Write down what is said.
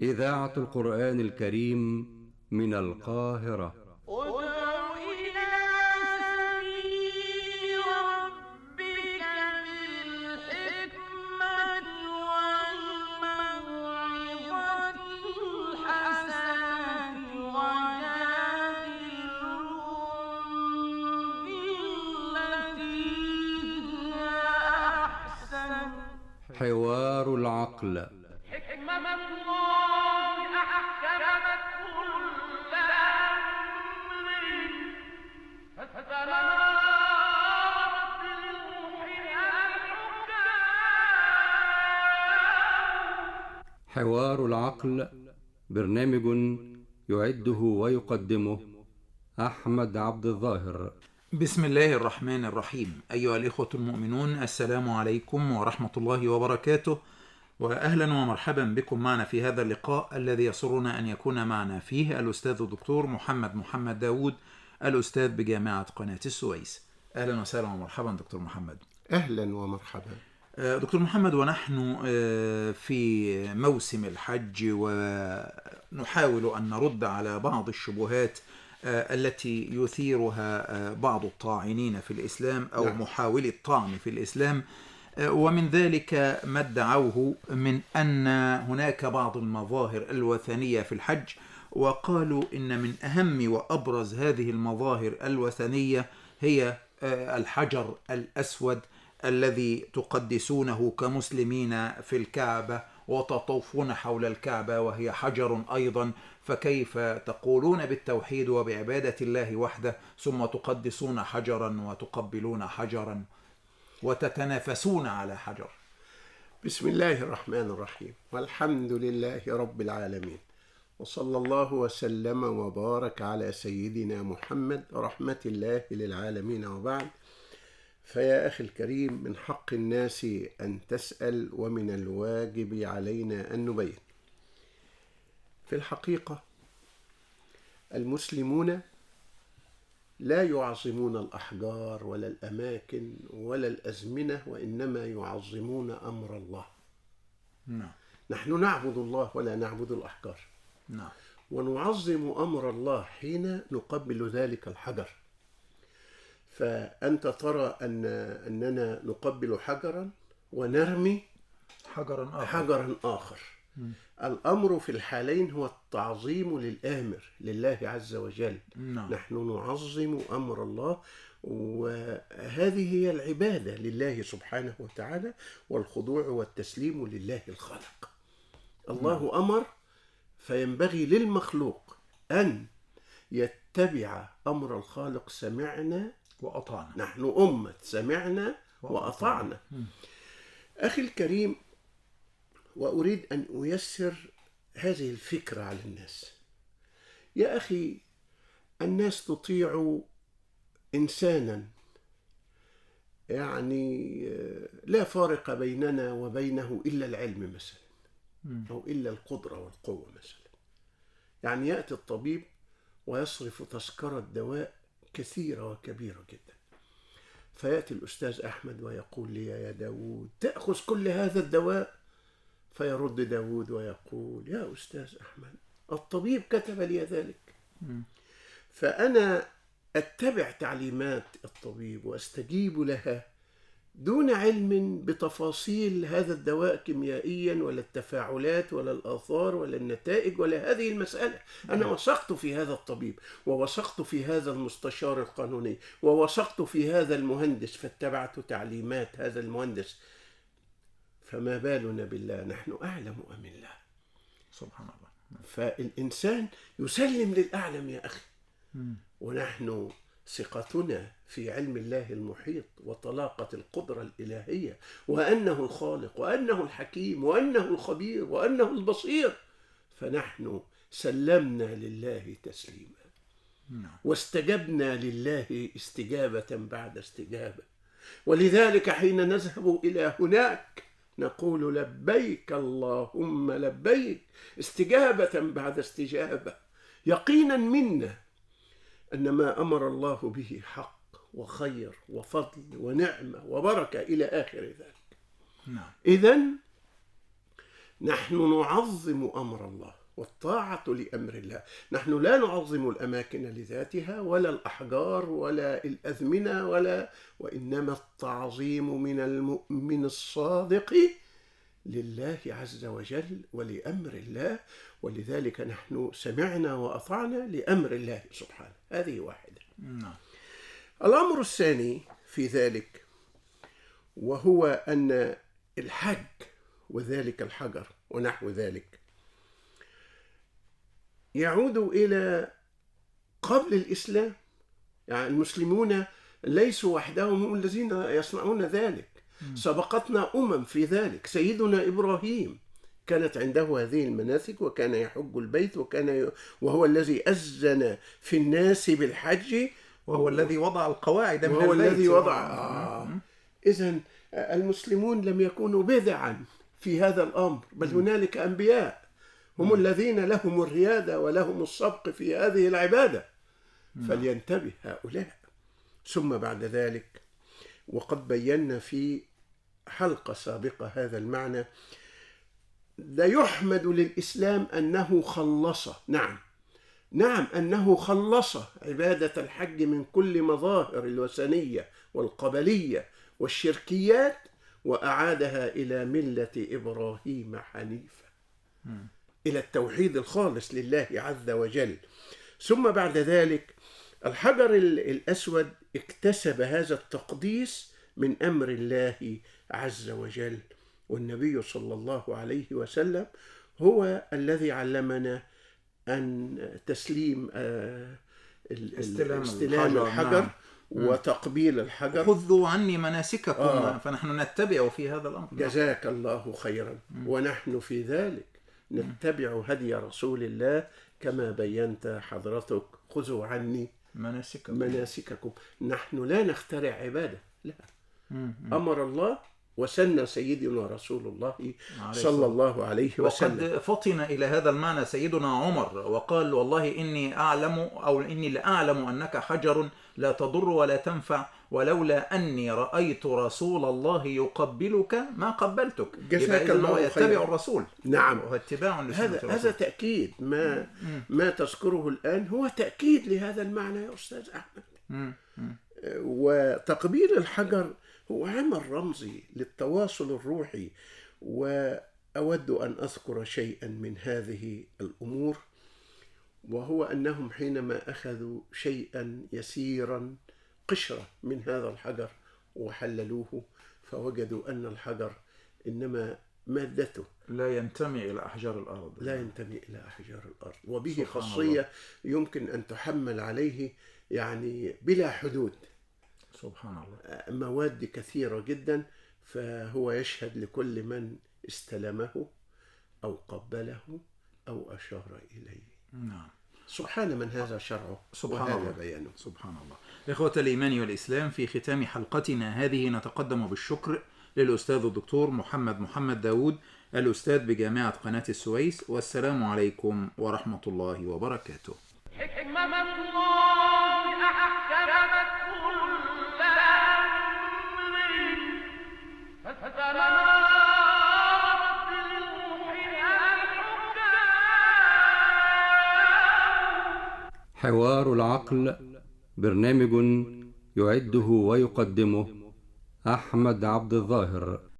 إذاعة القرآن الكريم من القاهرة. ادع إلى سبيل ربك بالحكمة والموعظة الحسنة وجادلهم بالتي هي أحسن. حوار العقل. حكمة الله أحكمت كل أمر فاستمرت لروحها الحكام. حوار العقل برنامج يعده ويقدمه أحمد عبد الظاهر. بسم الله الرحمن الرحيم. أيها الإخوة المؤمنون، السلام عليكم ورحمة الله وبركاته، وأهلا ومرحبا بكم معنا في هذا اللقاء الذي يسرنا أن يكون معنا فيه الأستاذ الدكتور محمد داود، الأستاذ بجامعة قناة السويس. أهلا وسهلا ومرحبا دكتور محمد. أهلا ومرحبا دكتور محمد، ونحن في موسم الحج ونحاول أن نرد على بعض الشبهات التي يثيرها بعض الطاعنين في الإسلام أو محاولي الطعن في الإسلام، ومن ذلك ما ادعوه من أن هناك بعض المظاهر الوثنية في الحج، وقالوا إن من أهم وأبرز هذه المظاهر الوثنية هي الحجر الأسود الذي تقدسونه كمسلمين في الكعبة وتطوفون حول الكعبة وهي حجر أيضا، فكيف تقولون بالتوحيد وبعبادة الله وحده ثم تقدسون حجرا وتقبلون حجرا وتتنافسون على حجر؟ بسم الله الرحمن الرحيم، والحمد لله رب العالمين، وصلى الله وسلم وبارك على سيدنا محمد رحمة الله للعالمين، وبعد. فيا أخي الكريم، من حق الناس أن تسأل، ومن الواجب علينا أن نبين. في الحقيقة المسلمون لا يعظمون الأحجار ولا الأماكن ولا الأزمنة، وإنما يعظمون أمر الله. نحن نعبد الله ولا نعبد الأحجار. ونعظم أمر الله حين نقبل ذلك الحجر. فأنت ترى أننا نقبل حجرا ونرمي حجرا آخر. الأمر في الحالين هو التعظيم للآمر لله عز وجل. نحن نعظم أمر الله، وهذه هي العبادة لله سبحانه وتعالى، والخضوع والتسليم لله الخالق. الله أمر، فينبغي للمخلوق أن يتبع أمر الخالق. سمعنا وأطعنا. نحن أمة سمعنا وأطعنا. أخي الكريم، وأريد أن أيسر هذه الفكرة على الناس. يا أخي، الناس تطيع إنسانا يعني لا فارق بيننا وبينه إلا العلم مثلا، أو إلا القدرة والقوة مثلا. يعني يأتي الطبيب ويصرف تذكرة دواء كثيرة وكبيرة جدا، فيأتي الأستاذ أحمد ويقول لي: يا داود، تأخذ كل هذا الدواء؟ فيرد داود ويقول: يا أستاذ أحمد، الطبيب كتب لي ذلك. فأنا أتبع تعليمات الطبيب وأستجيب لها دون علم بتفاصيل هذا الدواء كيميائيا، ولا التفاعلات، ولا الآثار، ولا النتائج، ولا هذه المسألة. أنا وثقت في هذا الطبيب، ووثقت في هذا المستشار القانوني، ووثقت في هذا المهندس، فاتبعت تعليمات هذا المهندس. فما بالنا بالله؟ نحن أعلم أم الله؟ سبحان الله. فالإنسان يسلم للأعلم يا أخي. ونحن ثقتنا في علم الله المحيط وطلاقة القدرة الإلهية، وأنه الخالق، وأنه الحكيم، وأنه الخبير، وأنه البصير. فنحن سلمنا لله تسليما، واستجبنا لله استجابة بعد استجابة. ولذلك حين نذهب إلى هناك نقول: لبيك اللهم لبيك، استجابة بعد استجابة، يقينا منا أن ما أمر الله به حق وخير وفضل ونعمة وبركة إلى آخر ذلك. إذن نحن نعظم أمر الله والطاعة لأمر الله. نحن لا نعظم الأماكن لذاتها ولا الأحجار ولا الأزمنة وإنما التعظيم من المؤمن الصادق لله عز وجل ولأمر الله. ولذلك نحن سمعنا وأطعنا لأمر الله سبحانه. هذه واحدة. الأمر الثاني في ذلك وهو أن الحج وذلك الحجر ونحو ذلك يعود إلى قبل الإسلام. يعني المسلمون ليسوا وحدهم هم الذين يصنعون ذلك، سبقتنا في ذلك. سيدنا إبراهيم كانت عنده هذه المناسك وكان يحج البيت وهو الذي أذن في الناس بالحج وهو الذي وضع القواعد من وهو البيت الذي وضع إذن المسلمون لم يكونوا بدعا في هذا الأمر، بل هنالك أنبياء هم الذين لهم الريادة ولهم السبق في هذه العبادة، فلينتبه هؤلاء. ثم بعد ذلك وقد بينا في حلقة سابقة هذا المعنى، لا يحمد للإسلام أنه خلص، نعم أنه خلص عبادة الحج من كل مظاهر الوثنية والقبلية والشركيات وأعادها إلى ملة إبراهيم حنيفا، إلى التوحيد الخالص لله عز وجل. ثم بعد ذلك الحجر الأسود اكتسب هذا التقديس من أمر الله عز وجل، والنبي صلى الله عليه وسلم هو الذي علمنا أن استلام الحجر وتقبيل الحجر. خذوا عني مناسككم. فنحن نتبع في هذا الأمر. جزاك الله خيرا. ونحن في ذلك نتبع هدي رسول الله كما بينت حضرتك، خذوا عني مناسككم. نحن لا نخترع عبادة، لا، أمر الله وسن سيدنا رسول الله صلى الله عليه وسلم. وقد فطن إلى هذا المعنى سيدنا عمر وقال: والله إني لأعلم أنك حجر لا تضر ولا تنفع، ولولا أني رأيت رسول الله يقبلك ما قبلتك. جزاك الله خيرا. يتبع الرسول. نعم، وهو اتباع لسنة الرسول. هذا تأكيد ما تذكره الآن هو تأكيد لهذا المعنى يا أستاذ أحمد. وتقبيل الحجر هو عمل رمزي للتواصل الروحي. وأود أن أذكر شيئا من هذه الأمور، وهو أنهم حينما أخذوا شيئا يسيرا قشرة من هذا الحجر وحللوه، فوجدوا أن الحجر إنما مادته لا ينتمي إلى أحجار الأرض، وبه خاصية يمكن أن تحمل عليه يعني بلا حدود. سبحان الله. مواد كثيرة جدا، فهو يشهد لكل من استلمه أو قبله أو أشار إليه. نعم. سبحان من هذا شرعه وهذا بيانه. سبحان الله. إخوة الإيمان والإسلام، في ختام حلقتنا هذه نتقدم بالشكر للأستاذ الدكتور محمد داود، الأستاذ بجامعة قناة السويس. والسلام عليكم ورحمة الله وبركاته. حكمة الله أحكمت كل أمر فاستمرت لروحها الحكام. حوار العقل، برنامج يعده ويقدمه أحمد عبد الظاهر.